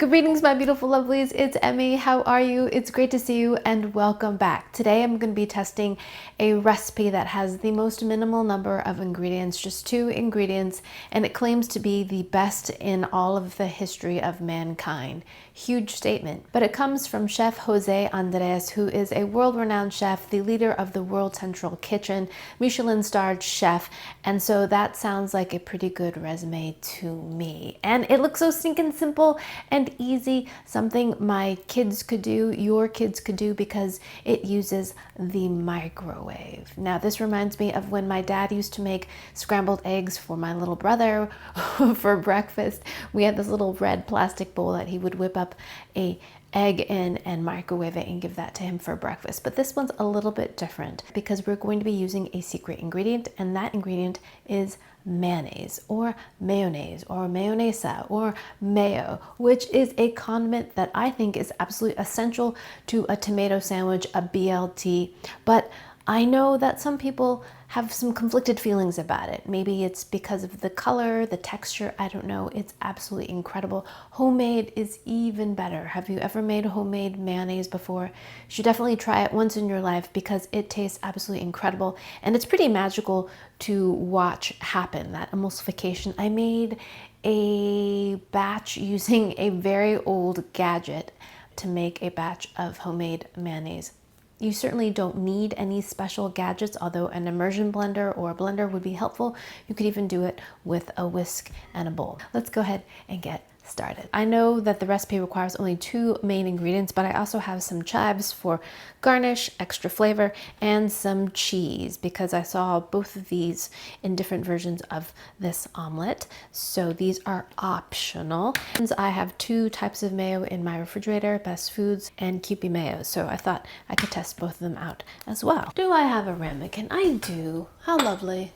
Greetings, my beautiful lovelies. It's Emmy. How are you? It's great to see you and welcome back. Today I'm going to be testing a recipe that has the most minimal number of ingredients, just 2 ingredients, and it claims to be the best in all of the history of mankind. Huge statement, but it comes from Chef José Andrés, who is a world-renowned chef, the leader of the World Central Kitchen, Michelin-starred chef, and so that sounds like a pretty good resume to me. And it looks so stinking simple and easy, something my kids could do, your kids could do, because it uses the microwave. Now, this reminds me of when my dad used to make scrambled eggs for my little brother for breakfast. We had this little red plastic bowl that he would whip up a egg in and microwave it and give that to him for breakfast. But this one's a little bit different because we're going to be using a secret ingredient, and that ingredient is mayonnaise or mayonnaise or mayonesa or mayo, which is a condiment that I think is absolutely essential to a tomato sandwich, a BLT. But I know that some people have some conflicted feelings about it. Maybe it's because of the color, the texture, I don't know. It's absolutely incredible. Homemade is even better. Have you ever made homemade mayonnaise before? You should definitely try it once in your life because it tastes absolutely incredible. And it's pretty magical to watch happen, that emulsification. I made a batch using a very old gadget to make a batch of homemade mayonnaise. You certainly don't need any special gadgets, although an immersion blender or a blender would be helpful. You could even do it with a whisk and a bowl. Let's go ahead and get started. I know that the recipe requires only 2 main ingredients, but I also have some chives for garnish, extra flavor, and some cheese because I saw both of these in different versions of this omelet. So these are optional. And I have 2 types of mayo in my refrigerator, Best Foods and Kewpie mayo. So I thought I could test both of them out as well. Do I have a ramekin? I do. How lovely.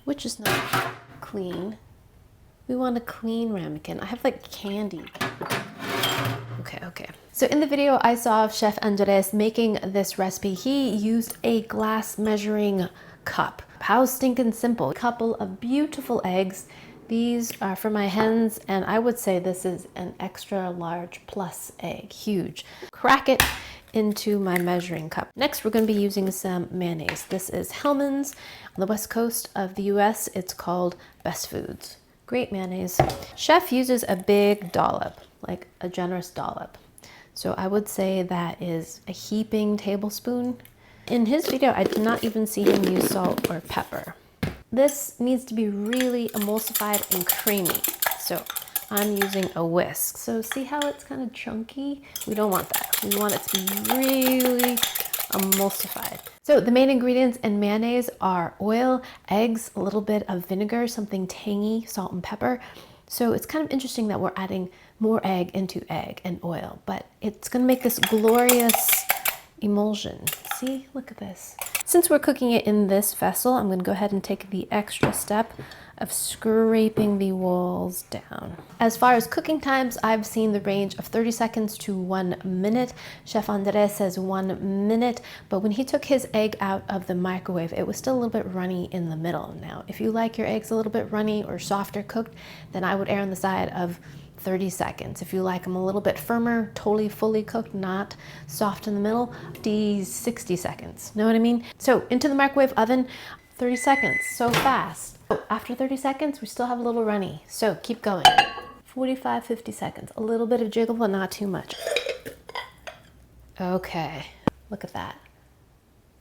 Which is not clean. We want a clean ramekin. I have like candy. Okay. So in the video I saw of Chef Andrés making this recipe, he used a glass measuring cup. How stinking simple. A couple of beautiful eggs. These are for my hens, and I would say this is an extra large plus egg, huge. Crack it into my measuring cup. Next, we're going to be using some mayonnaise. This is Hellman's on the west coast of the US. It's called Best Foods. Great mayonnaise. Chef uses a big dollop, like a generous dollop. So I would say that is a heaping tablespoon. In his video, I did not even see him use salt or pepper. This needs to be really emulsified and creamy. So I'm using a whisk. So see how it's kind of chunky? We don't want that. We want it to be really emulsified. So the main ingredients in mayonnaise are oil, eggs, a little bit of vinegar, something tangy, salt and pepper. So it's kind of interesting that we're adding more egg into egg and oil, but it's going to make this glorious emulsion. See, look at this. Since we're cooking it in this vessel, I'm going to go ahead and take the extra step of scraping the walls down. As far as cooking times, I've seen the range of 30 seconds to 1 minute. Chef Andrés says 1 minute, but when he took his egg out of the microwave, it was still a little bit runny in the middle. Now, if you like your eggs a little bit runny or softer cooked, then I would err on the side of 30 seconds. If you like them a little bit firmer, totally fully cooked, not soft in the middle, 60 seconds. Know what I mean? So into the microwave oven, 30 seconds, so fast. So after 30 seconds, we still have a little runny. So keep going. 45, 50 seconds. A little bit of jiggle, but not too much. Okay, look at that.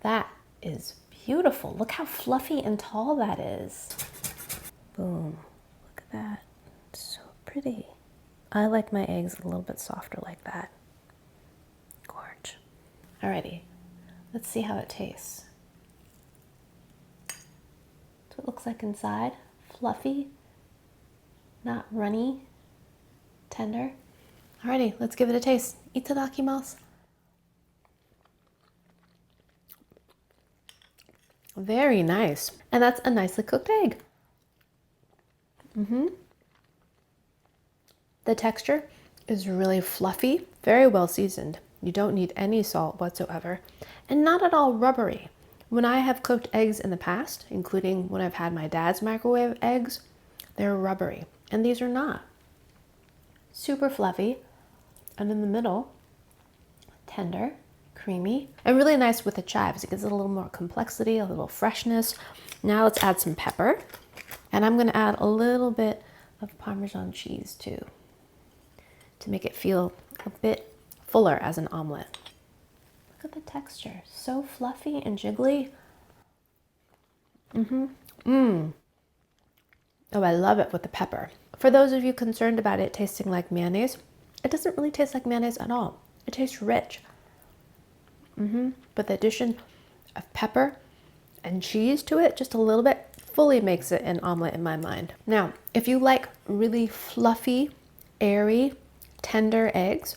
That is beautiful. Look how fluffy and tall that is. Boom, look at that. It's so pretty. I like my eggs a little bit softer like that. Gorge. Alrighty, let's see how it tastes. That's what it looks like inside. Fluffy, not runny, tender. Alrighty, let's give it a taste. Itadakimasu. Very nice. And that's a nicely cooked egg. The texture is really fluffy, very well seasoned. You don't need any salt whatsoever, and not at all rubbery. When I have cooked eggs in the past, including when I've had my dad's microwave eggs, they're rubbery, and these are not. super fluffy, and in the middle, tender, creamy, and really nice with the chives. It gives it a little more complexity, a little freshness. Now let's add some pepper, and I'm gonna add a little bit of Parmesan cheese too, to make it feel a bit fuller as an omelet. Look at the texture, so fluffy and jiggly. Oh, I love it with the pepper. For those of you concerned about it tasting like mayonnaise, it doesn't really taste like mayonnaise at all. It tastes rich. But the addition of pepper and cheese to it, just a little bit, fully makes it an omelet in my mind. Now, if you like really fluffy, airy, tender eggs,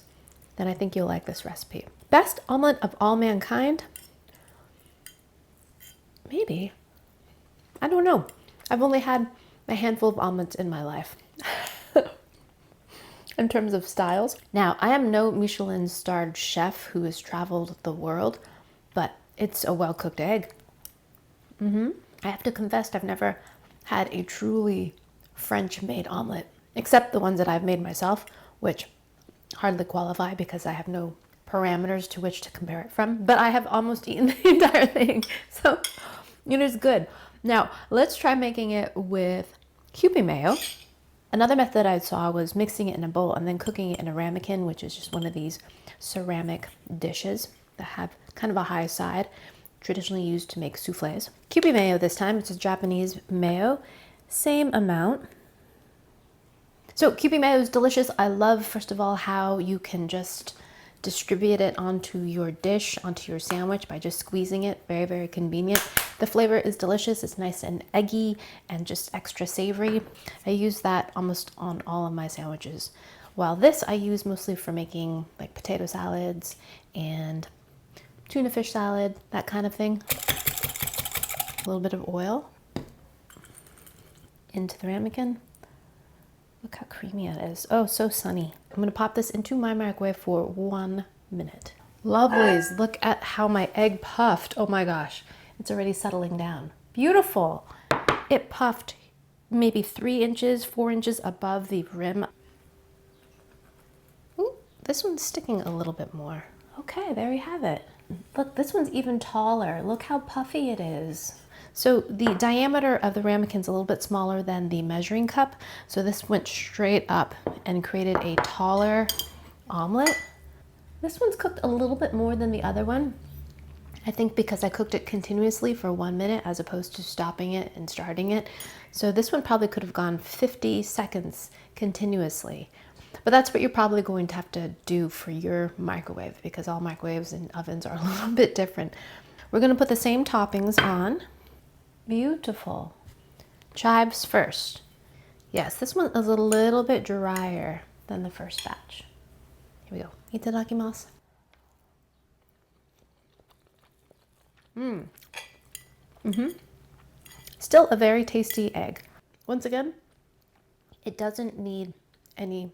then I think you'll like this recipe. Best omelet of all mankind? Maybe. I don't know. I've only had a handful of omelets in my life in terms of styles. Now, I am no Michelin-starred chef who has traveled the world, but it's a well-cooked egg. I have to confess, I've never had a truly French-made omelet, except the ones that I've made myself, which hardly qualify because I have no parameters to which to compare it from, but I have almost eaten the entire thing, so it is good. Now, let's try making it with Kewpie mayo. Another method I saw was mixing it in a bowl and then cooking it in a ramekin, which is just one of these ceramic dishes that have kind of a high side, traditionally used to make souffles. Kewpie mayo this time, it's a Japanese mayo, same amount. So Kewpie mayo is delicious. I love, first of all, how you can just distribute it onto your dish, onto your sandwich by just squeezing it. Very, very convenient. The flavor is delicious. It's nice and eggy and just extra savory. I use that almost on all of my sandwiches. While this I use mostly for making like potato salads and tuna fish salad, that kind of thing. A little bit of oil into the ramekin. Look how creamy it is. Oh, so sunny. I'm gonna pop this into my microwave for 1 minute. Lovelies, look at how my egg puffed. Oh my gosh, it's already settling down. Beautiful. It puffed maybe 3 inches, 4 inches above the rim. Ooh, this one's sticking a little bit more. Okay, there you have it. Look, this one's even taller. Look how puffy it is. So the diameter of the ramekin's a little bit smaller than the measuring cup. So this went straight up and created a taller omelet. This one's cooked a little bit more than the other one. I think because I cooked it continuously for 1 minute as opposed to stopping it and starting it. So this one probably could have gone 50 seconds continuously. But that's what you're probably going to have to do for your microwave because all microwaves and ovens are a little bit different. We're gonna put the same toppings on. Beautiful. Chives first. Yes, this one is a little bit drier than the first batch. Here we go. Itadakimasu. Still a very tasty egg. Once again, it doesn't need any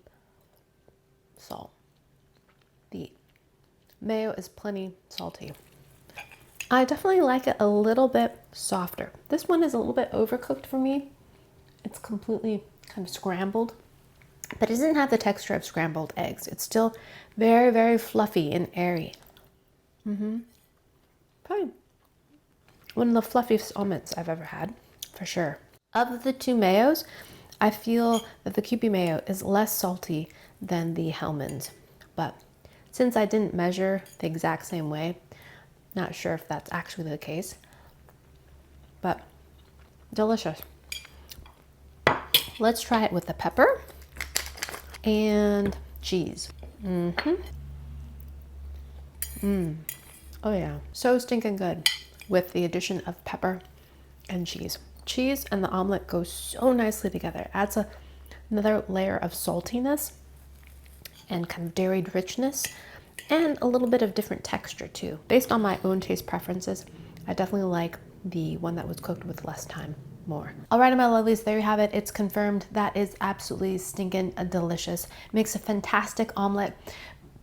salt. The mayo is plenty salty. I definitely like it a little bit softer. This one is a little bit overcooked for me. It's completely kind of scrambled, but it doesn't have the texture of scrambled eggs. It's still very, very fluffy and airy. Probably one of the fluffiest omelettes I've ever had, for sure. Of the two mayos, I feel that the Kewpie mayo is less salty than the Hellman's, but since I didn't measure the exact same way, not sure if that's actually the case, but delicious. Let's try it with the pepper and cheese. Oh yeah, so stinking good with the addition of pepper and cheese. Cheese and the omelet go so nicely together. It adds another layer of saltiness and kind of dairy richness and a little bit of different texture too. Based on my own taste preferences, I definitely like the one that was cooked with less time more. All right, my lovelies, there you have it. It's confirmed. That is absolutely stinking delicious. Makes a fantastic omelet.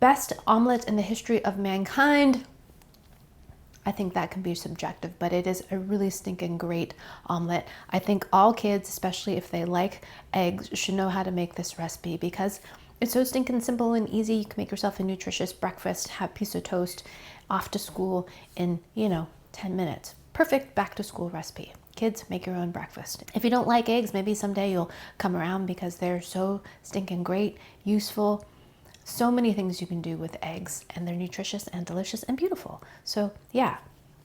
Best omelet in the history of mankind. I think that can be subjective, but it is a really stinking great omelet. I think all kids, especially if they like eggs, should know how to make this recipe because It's so stinking simple and easy. You can make yourself a nutritious breakfast, have a piece of toast, off to school in, 10 minutes. Perfect back to school recipe. Kids, make your own breakfast. If you don't like eggs, maybe someday you'll come around because they're so stinking great, useful. So many things you can do with eggs, and they're nutritious and delicious and beautiful. So yeah,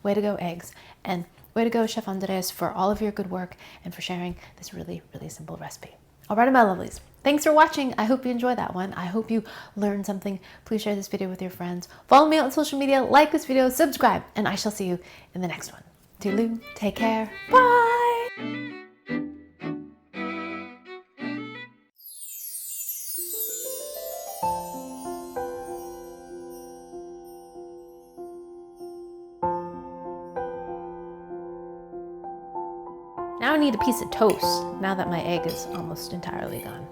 way to go eggs. And way to go Chef Andres for all of your good work and for sharing this really, really simple recipe. All right, my lovelies. Thanks for watching. I hope you enjoyed that one. I hope you learned something. Please share this video with your friends. Follow me on social media, like this video, subscribe, and I shall see you in the next one. Toodaloo, take care, bye! Now I need a piece of toast, now that my egg is almost entirely gone.